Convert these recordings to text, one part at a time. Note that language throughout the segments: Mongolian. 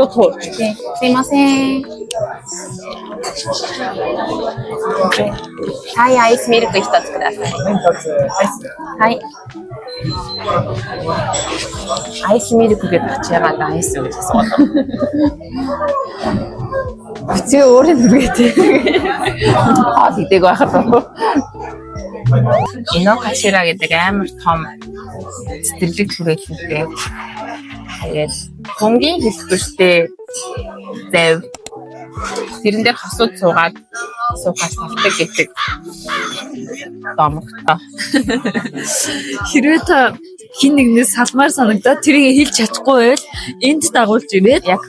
と。すいません。はい、アイスミルク一つください。はい。アイスミルク게 같이アイスをそうだ。普通俺누르겠대. тэгдэг байхад. Энэ хашираа гэдэг амар том цэцэрлэг түрээлэлтэй. Тэгээд хонгийн хэлбэртэй зав тэрэн дээр хасууд суугаад суухаас тавтай гэдэг домогтой. Хэрвээ та хин нэгнээс салмаар санагдаад тэрийг хэлж чадахгүй байвал энд дагуулж ирээд яг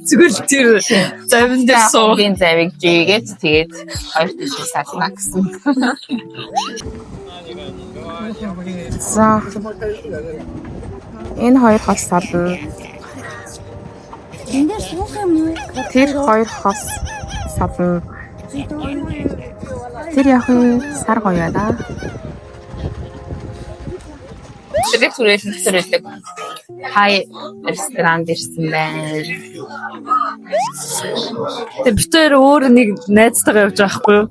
зүгээр тэр завин дээр суу. Хонгийн завыг жигээд тэгээд хоёр тийш сална гэсэн. За энэ хоёр хос сална. Энд дээр суух юм уу? Тэр хоёр хос сална. Тэр яг сар гоё да. Тэр түрээлэлтэй хай ресторанд ирсэн байна. Тэг битээр өөр нэг найзтайгаа явж байгаа хгүй юу?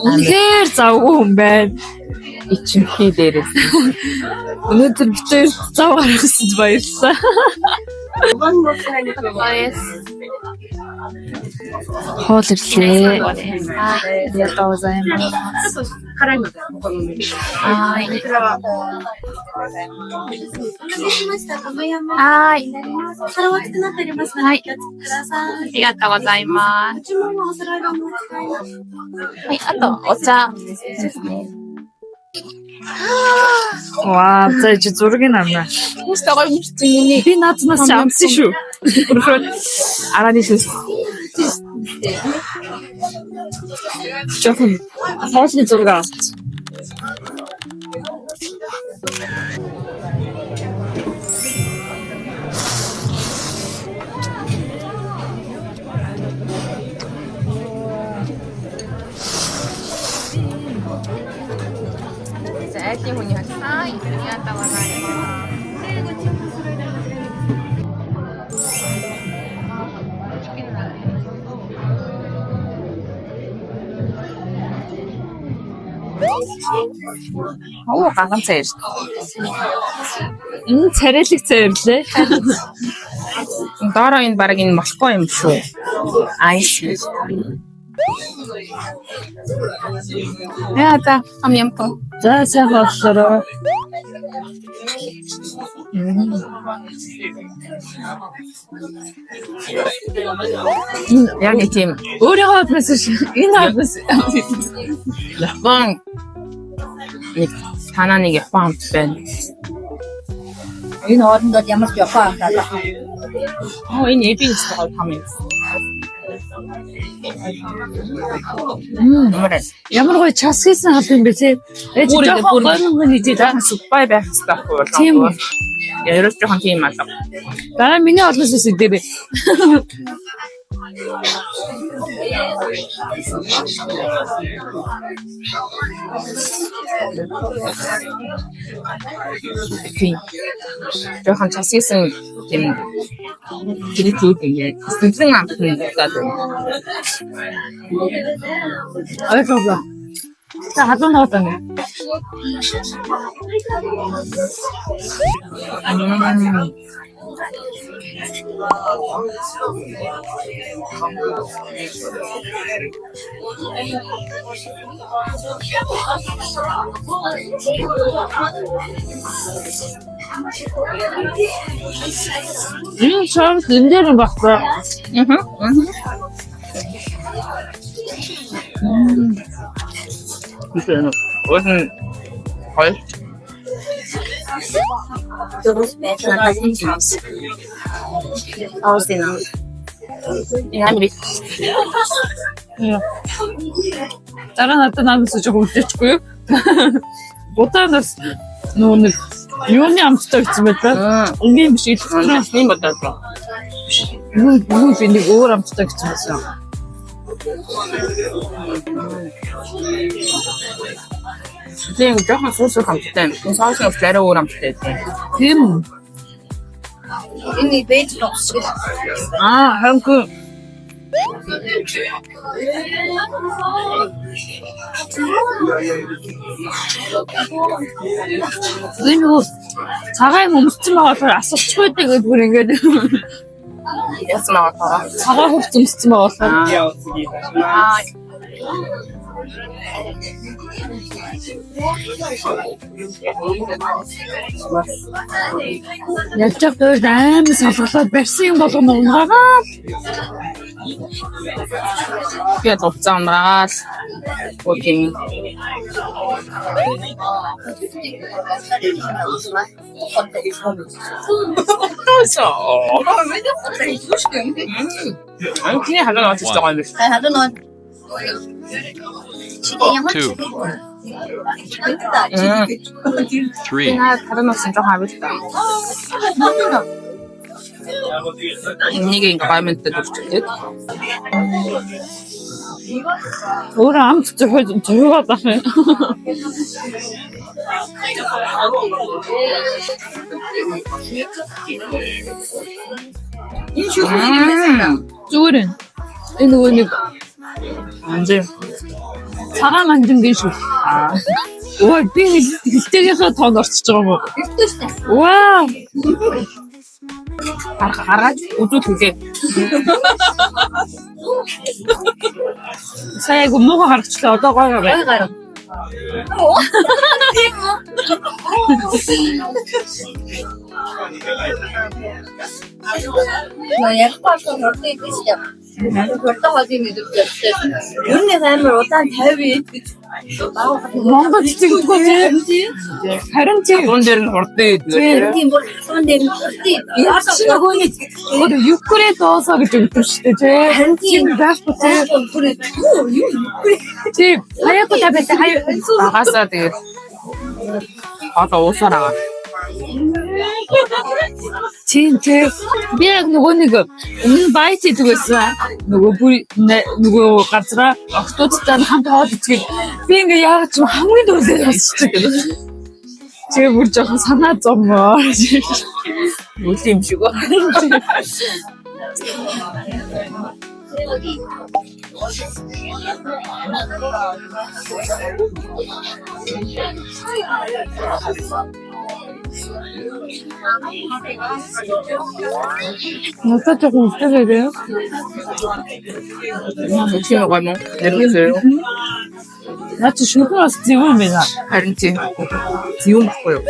Үнэхээр завгүй хүн байна. Ичимхий дээрээс. Өнөөдөр битээр зав гаргасан баярлалаа. Хоол ирлээ. Яатаа займаа. Вау, за чи зургийг авна. Мустагай мөрцөн миний. Би нааднаас авсан шүү. Араны шүс. Жохон хоолны зураг авсан. Айлын хүний хасаа яатаа вагаа. Оо гаган цайр. Энэ царайлаг цайрлээ. Доороо энэ баг энэ Москва юм шүү. Айс. Яата амьямко. За сайн боллоо. Яг тийм өөрийнхөө аднаас энэ аднаас Япон нэг танаа нэг Япон амт байна. Энэ хоорондоо ямар ч Япон амт алаа. Энэ эбис гол хам юм. Ямар гоё час хийсэн хав юм бэ те. Ээж жоохон гомгон нийтэд супай байх хэрэгтэй бол. Тийм. Яруу жоохон тийм алга. Дараа миний орлоос үсэдэрээ. Тийм. Жоохон час хийсэн тийм хэрэглүүд ингээд сэтгэлэн амтны гэдэг. Ойлголоо. За хадуу наваа. Энэ чам лимдэр багтаа. Isso wasn't quite. Terus beso na kasi house. House din ang. Яамри. Дараа надад намайг жоохон үлдээчихгүй юу? Утаанаас нөө нэг юуны амттай гэсэн байт ба. Өнгийн биш электронс юм бодоод. Юу би нэг өөр амттай гэсэн байсан. Тийм жоохон суусах амттай. Энэ соосны арай өөр амттай. Тийм үү? Энэ бэж тосч. 한국. 그리고 자가의 몸수치 먹어서 아싸 초일 때 그 그런 게 Яс магадгүй. 자가 몸수치 먹어서 ячагтөр аим салгалаад барьсан юм болгоно унгагаа. Тэгээд уцаа ундраагаал. Үгүй. Анхны халуун авч байгаа юм биш. Хадаа нөө. Two. Two. 3. Наад халуун авсан жоохон авилтаа. Энийг инкременттэй дурчдаг. өөрөө амт зөөгөөд ах юм. зүгээр энэ нөгөө нэг Анзээ. цагаан манжин гэж шүү. Ой би хэлтээгийнхээ тоонд орчиж байгаа юм уу? Вау. Гаргаж үзүүл хүлээ. Сая айгу муугаа харагчлаа одоо гоё бай. гарав. Но яг පාස්ко нортой биш яа. Нортой хадим мэдвэртэй. Ер нь амар удаан 50 гэж. Монгол цэцэгдгүй тийм. Харин тийм. Дуун дээр нь хурдан идэв. Тийм бол сон дээр нь Яасан нөгөөний одоо Юкрейн доосоо гэж өгдөг шүү дээ. Харин тийм даахгүй тийм. Тийм. Хаяагүй тавьсан хаяа. Багасаа тэгээд одоо уусараа. Тийм. Би яг нөгөө нэг өмнө байт идэг байсан. Нөгөө газараа октоцтой хамт хаад ичгийг би ингээ яг ч хамгийн дөрөв сонсчихдаг. Тэгээ бүр жоохон санаа зовмоо. Үл юм шиг байна. Надад жоохон устгаагаа. Тийм гоё юм. Нэрвээ. Наад чи шүхэн бас зөв юм байна. Харин тийм. Зүүн баггүй юу?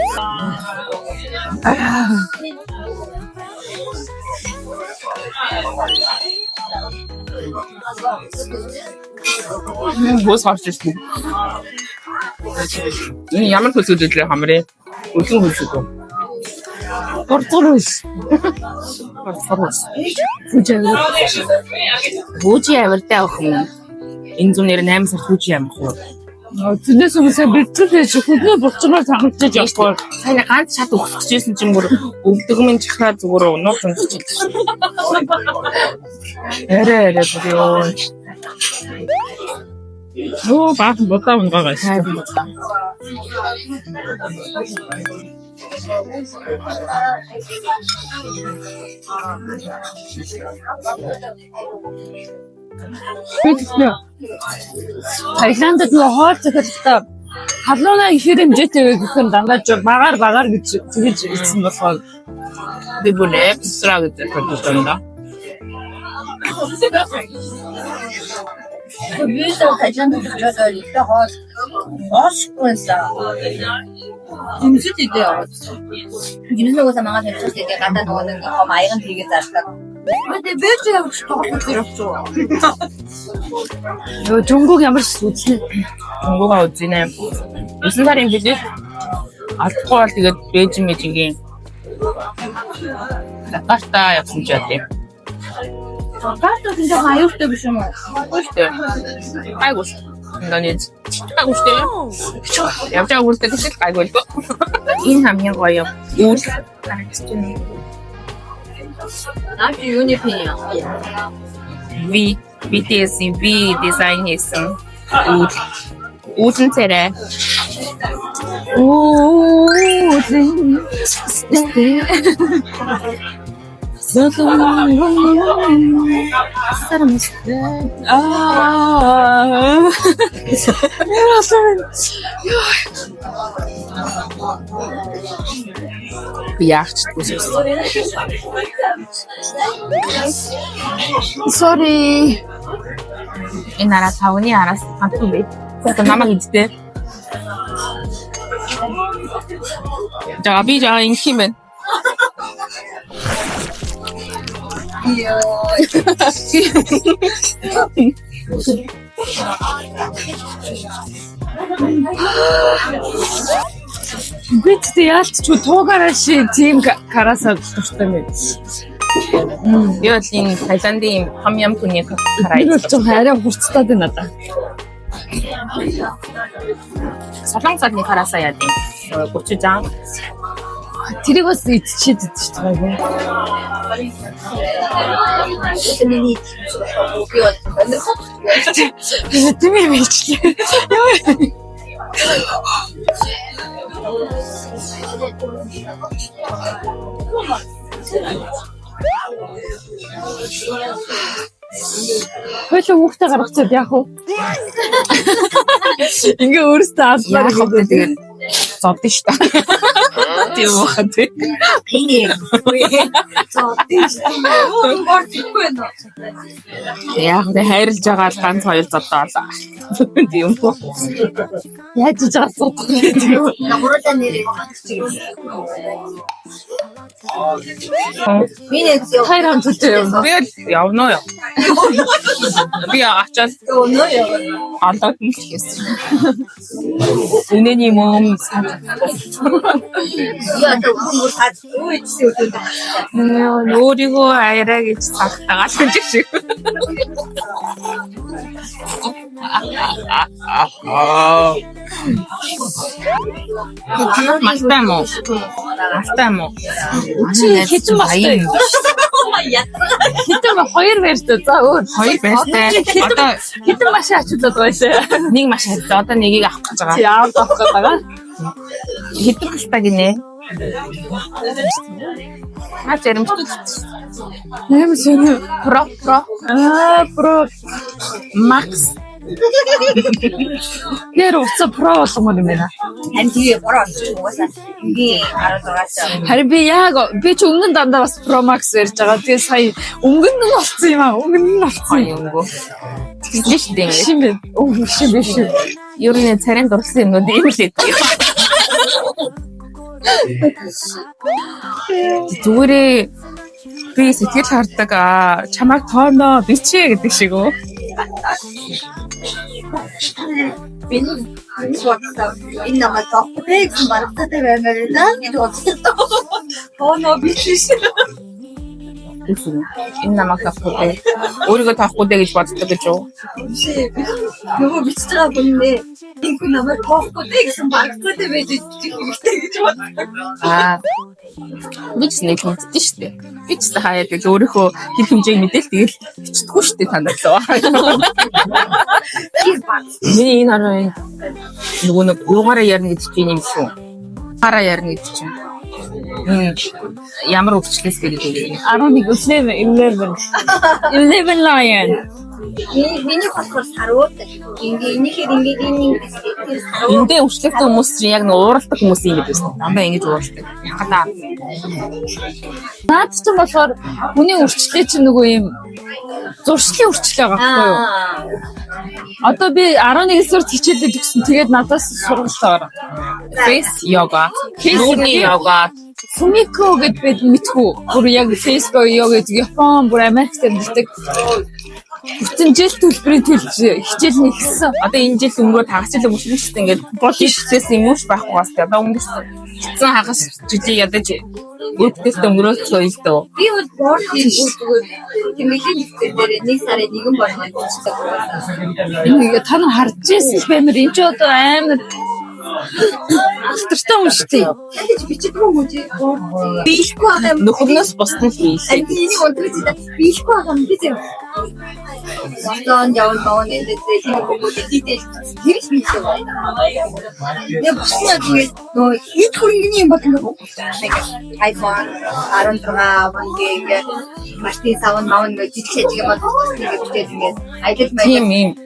Бос харчихсан. Энэ ямар хөсөлдөж хамрын өсөн хөсөлдөө. Гурдгуурс. Бүүжи авиртай авах юм. Энэ зүүнээр 8 сар бүүжи амах уу? Тэндээс хүмүүсээ бэлтгэж хөдөө булчмаар хангаж явахгүй. Сайн ганц шат өгсөжсэн чинь бүр өвдөг минь чихраа зүгээр унуур унсчихлаа. Арай бүрөө. Оо баах ботаа унгагаа. Хайр. Мэдээ. Таиландд нөгөө хоол цахилтаа халуунаа их хэмжээтэй гэх юм дандаа багаар гэж тэгэж хэлсэн болохоор би бүр экстра гэж бодсон. Бүүтэ тажаанд очоод ихтэй хоол оошгүйсэн. Имжит идэ. Гинэсээс намайг хэлчихсэн тэгээ гадаа нөгөө нэг маяган хийгээд зардаг. Мэдээ бэж явж тоглох зэрэгчүү. ёо Жунгуг ямар ч үзлээ. Жунгугаа үзинэ. 9 сарын билет алдахгүй бол тэгээд Бээжингийн Жакарта явсан ч яа. Жакарта гэдэг аюултай биш юм уу? Үстэй. Айгуус. Инганից. Айгуустэй. Явж байгаа үстэй гэж айгуул. Энэ хамгийн гоё юм. Үл. Наач юуны пиня. BTS-ийн V дизайн хийсэн. Үүлэн царай. Яахчдгүй. Sorry. Энэ араа тавны араас хатуу бай. Одоо намайг идтээ. За би жаа ингэх юм байна. Бид яалт ч туугаараа ши тийм карасаа дуртай мэд. Яа тийм Таиландын том ям түний Би караа. бол ч арай хурцтаад байна надаа. Солонгосны караасаа яа тийм. Гучжаан. Тэрийг бас идчихэд шүү дээ. Миний би Тийм юм ичлээ. Хойлоо хүүхдээ гаргацаад яах вэ? Ингээ өөрөөсөө албаар Яах вэ тэгээд зодсон шүү дээ. Тийм уу тий. Яах вэ хайрлаж байгаа л ганц хоёр зодоолаа. Тийм үү. яаж иж байгаа судах гэдэг. нагураа нэрээ. Миний Хайр хамттай юм. Би явна уу? Би ачаал өнөө яа. алдаад нь хэлсэн. Үнэний мом сад. Яа тэгвэл хад үеч үдэ. өөрийгөө аяраа гэж цагтаагаа л гэж шиг. Мастай мó. Чи хитэн бастай. Хитэн хоёр байртай. За өөр Хоёр байртай. Одоо хитэн маш ачуулаад байсан. нэг маш хайртай. Одоо нэгийг авах гэж байгаа. Яа авах гэдэг. Хэдэн хэлтэй гинэ? Зэрэмтэй. Нэм сони. Про. Про. Макс. Нэр уцаа про болгомоор юм байна. Хан тийм бороо уусаа. Ингээ 16-аас. Харин би ч өмнө дандаа бас Pro Max ярьж байгаа. Тэгээ сая өнгөн нь болсон юм аа. Өнгөн нь болсон юм. Өнгөө. Тэгсэн шүү дээ. Шим бэ. Шим биш. Ер нь царийн дурсан юмнууд ийм л байдаг. Зүгээрээ би сэтгэл харддаг чамайг тооноо бичээ гэдэг шиг үү. Энэ намайг тоохтэй барахтай байна гэж бодсон. Тооно биш. Энэ намайг тахгүй. Өөрийгөө тахгүй гэж боддог гэж юу? Нөгөө бичиж байгаа бүнээ энэ намайг тоохгүй гэсэн барахтай байж гэж бодсон. Би ч нэг мэддэж штэ. Би ч хаяад гэж өөрийнхөө хэр хэмжээг мэдээл тэгэл бичдэггүй штэ танад лөө. Миний энэ хараа нөгөө нэг юугаараа ярина гэж чинь юм шүү. Хараа ярина гэж чинь. Ямар өвчлөөс гэдэг вэ? 11 lion. Миний болохоор сарууд ингээхээр энэ сарууд Эндээ өвчлөлттэй хүмүүс чинь яг нэг ууралдаг хүмүүс юм гэдэг байна. Дандаа ингэж ууралдаг. Ягдаа. Наад чинь болохоор хүний өрчлөө чинь нөгөө юм зуршлын өрчлөө байгаа байхгүй юу? Одоо би 11 сард хичээлээ төгсөн. Тэгээд надаас сургалтаар. Face yoga, нүрийн yoga, Сумико гэдэг мэдхүү. Бүр яг Facebook yoga гэдэг Япон, бүр Америкт амьдардаг. Бүтэн жил төлбөрийн төлж хичээл нэгсэн. Одоо энэ жил өнгөрөө хагасчлаг өссөн шүү дээ. Ингээд бол хийхээс юм ууш байхгүй бас. Одоо өнгөрсөн хитсэн хагас жилийн ядаж өөдөөс өнгөрөөсөө л дөө. би бол боор зүгээр тэмээлийн дээр нэг сарын нэгэн болгож бичдэг. Энэ та нар харж ирсэн баймир энэ ч одоо амар Алдартай хүн шүү дээ. Бичиггүй юм уу чи? Бихгүй байгаа юм. Нөхөрнөөс босдон хийлээ. Энийг унтраад бихгүй байгаа юм би зэ. Сон явал баун энэ дийтэл тэр их биш байна. Я бусна тэгээд нөө ид хөрөнгөний юм болно уу? iPhone 16 вангийн машин савн маун жижиг юм бол тэгээд ингээд айдэл маяг Тийм юм.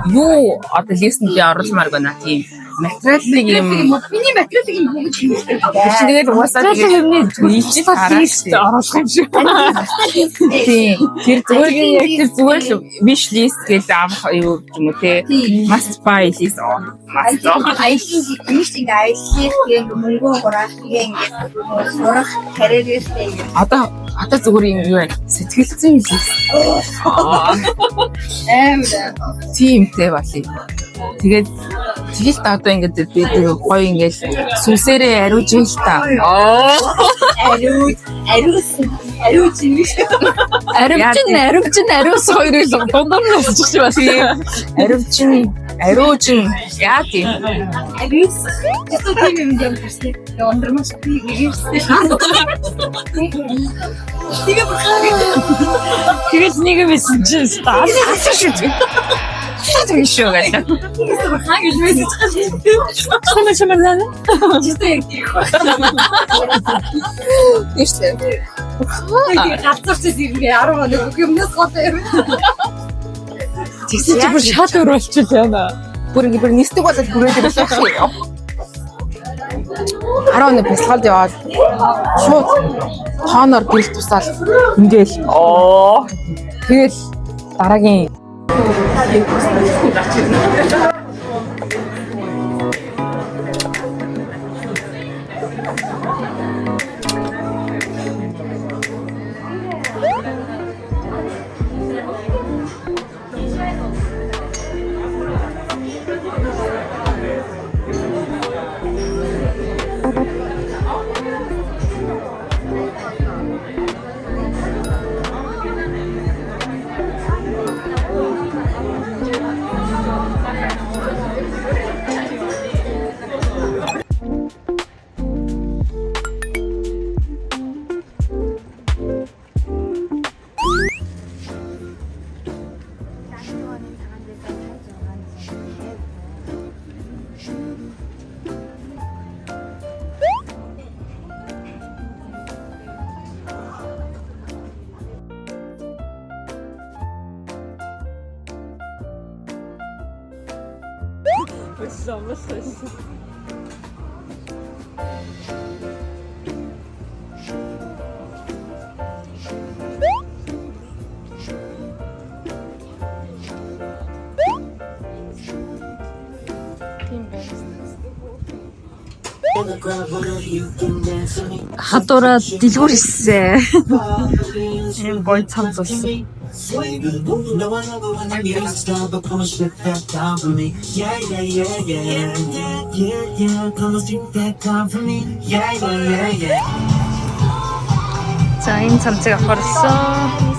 Юу одоо листенд би оруулмаар байна тийм. Материалыг юм. миний материалыг юм бүгд хийдэг. Тэгээд угаасаа тэгээд нийлж Лист оруулах юм шиг. тийм. Тэр зүгээр яг тэр зүгээр л wish list гэж авах юу юм уу те. Must buy list оо. Айшиг гэх мөнгө хураах ингээд сурах карьерээстэй Одоо зүгээр юм юу вэ? Сэтгэлзэн лист. Тимтэй болъё. Тэгээд та одоо ингээд би гоё ингээд сүнсээрээ ариуж юм л та. Аривчин ариус хоёрыг дундуур нь өсчих юм байна. Ариучин яа тийм. Ариус тийм юм юм гэсэн. Ондрмаш тэгээд Тэгээд нэг юм байсан чинь стаа. Тийм шүү гэдэг. Чамаа чамаа Нийслээ. гацарч ирнэ 10 хоног юмнаас готой юм. Тэгсэн чи бүр шал өөр болчих байна. Бүр нисдэг болоод хүрээд ирлээ. 10 оны бясалгалд яваад шууд тооноор гэрэл тусаал ингээл тэгэл дараагийн хадуураа дэлгүүр хийсэн. Ийм гоё цамц болсон. No one ever wanna get a star, but come and spit that down for me. Yeah, yeah, yeah, yeah, yeah, yeah, yeah. Come and spit that down for me. Yeah, yeah, yeah, yeah. За энэ цамцыг авахарсан.